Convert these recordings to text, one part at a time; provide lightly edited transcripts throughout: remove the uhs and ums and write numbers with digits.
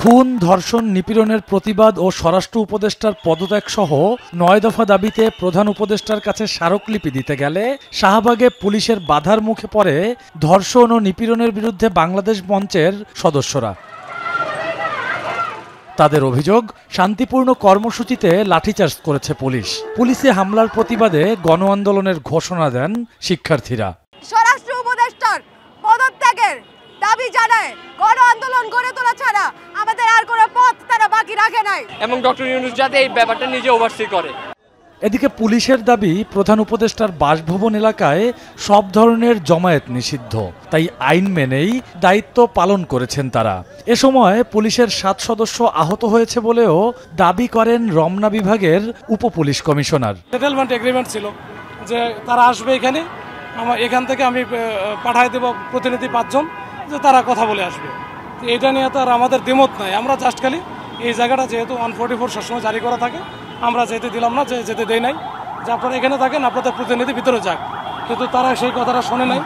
খুন, ধর্ষণ, নিপীড়নের প্রতিবাদ ও স্বরাষ্ট্র উপদেষ্টার পদত্যাগ সহ ৯ দফা দাবিতে প্রধান উপদেষ্টার কাছে স্মারকলিপি দিতে গেলে শাহবাগে পুলিশের বাধার মুখে পড়ে ধর্ষণ ও নিপীড়নের বিরুদ্ধে বাংলাদেশ মঞ্চের সদস্যরা। তাদের অভিযোগ, শান্তিপূর্ণ কর্মসূচিতে লাঠিচার্জ করেছে পুলিশ। পুলিশে হামলার প্রতিবাদে গণ আন্দোলনের ঘোষণা দেন শিক্ষার্থীরা। স্বরাষ্ট্র উপদেষ্টার পদত্যাগের দাবি জানায় গণ আন্দোলন গড়ে তোলা ছাড়া আমাদের আর কোনো পথ তারা বাকি রাখে নাই এবং ডক্টর ইউনূস যাতে এই ব্যাপারটা নিজে ওভারসি করে। এদিকে পুলিশের দাবি, প্রধান উপদেষ্টার বাসভবন এলাকায় সব ধরনের জমায়েত নিষিদ্ধ, তাই আইন মেনেই দায়িত্ব পালন করেছেন তারা। এ সময় পুলিশের 7 সদস্য আহত হয়েছে বলেও দাবি করেন রমনা বিভাগের উপপুলিশ কমিশনার। সেটেলমেন্ট এগ্রিমেন্ট ছিল যে তারা আসবে এখানে, এখান থেকে আমি পাঠাই দেব প্রতিনিধি 5 জন, যে তারা কথা বলে আসবে। এটা নিয়ে তো আর আমাদের দ্বিমত নাই। আমরা জাস্ট খালি এই জায়গাটা যেহেতু 144 সবসময় জারি করা থাকে, আমরা যেতে দিলাম না, যেতে দেই নাই, যে আপনারা এখানে থাকেন, আপনাদের প্রতিনিধি ভিতরে যাক, কিন্তু তারা সেই কথাটা শোনে নাই।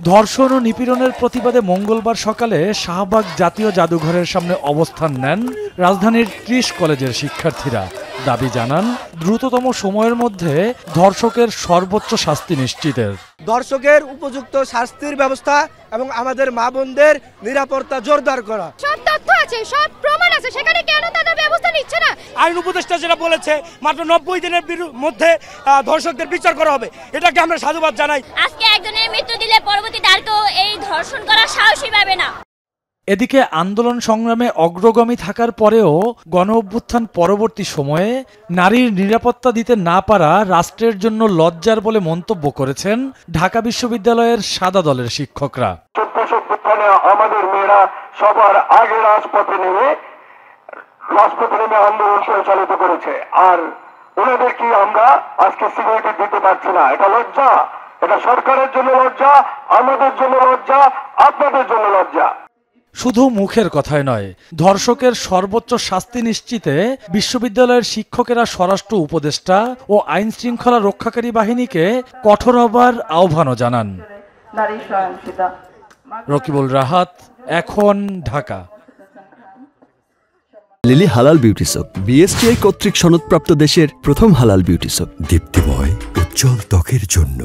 ধর্ষণ ও নিপীড়নের প্রতিবাদে মঙ্গলবার সকালে শাহবাগ জাতীয় জাদুঘরের সামনে অবস্থান নেন রাজধানীর 30 কলেজের শিক্ষার্থীরা। দাবি জানান, দ্রুততম সময়ের মধ্যে ধর্ষকের সর্বোচ্চ শাস্তি নিশ্চিতের। ধর্ষকের উপযুক্ত শাস্তির ব্যবস্থা এবং আমাদের মা বোনদের নিরাপত্তা জোরদার করা। সব তথ্য আছে, সব প্রমাণ আছে, সেখানে কেন তারা ব্যবস্থা নিচ্ছে না? আইন উপদেষ্টা যেটা বলেছে, মাত্র 90 দিনের মধ্যে ধর্ষকদের বিচার করা হবে, এটাকে আমরা সাধুবাদ জানাই। আজকে একজনের মৃত্যু দিলে পরবর্তীতে আর কেউ এই ধর্ষণ করার সাহসই পাবে না। এদিকে আন্দোলন সংগ্রামে অগ্রগামী থাকার পরেও গণ অভ্যুত্থান পরবর্তী সময়ে নারীর নিরাপত্তা দিতে না পারা রাষ্ট্রের জন্য লজ্জার বলে মন্তব্য করেছেন ঢাকা বিশ্ববিদ্যালয়ের সাদা দলের শিক্ষকরা। আমাদের মেয়েরা সবার আগে রাজপথে নেমে আন্দোলন পরিচালিত করেছে, আর ওনাদের কি আমরা আজকে সিকিউরিটি দিতে পারছি না? এটা লজ্জা, এটা সরকারের জন্য লজ্জা, আমাদের জন্য লজ্জা, আপনাদের জন্য লজ্জা। শুধু মুখের কথায় নয়, ধর্ষকের সর্বোচ্চ শাস্তি নিশ্চিতে বিশ্ববিদ্যালয়ের শিক্ষকেরা স্বরাষ্ট্র উপদেষ্টা ও আইন শৃঙ্খলা রক্ষাকারী বাহিনীকে কঠোর হবার আহ্বানও জানান। রকিবুল রাহাত, এখন, ঢাকা। লিলি হালাল বিউটি সোপ, বিএসটিআই কর্তৃক সনদপ্রাপ্ত দেশের প্রথম হালাল বিউটি সোপ, দীপ্তিময় উজ্জ্বল ত্বকের জন্য।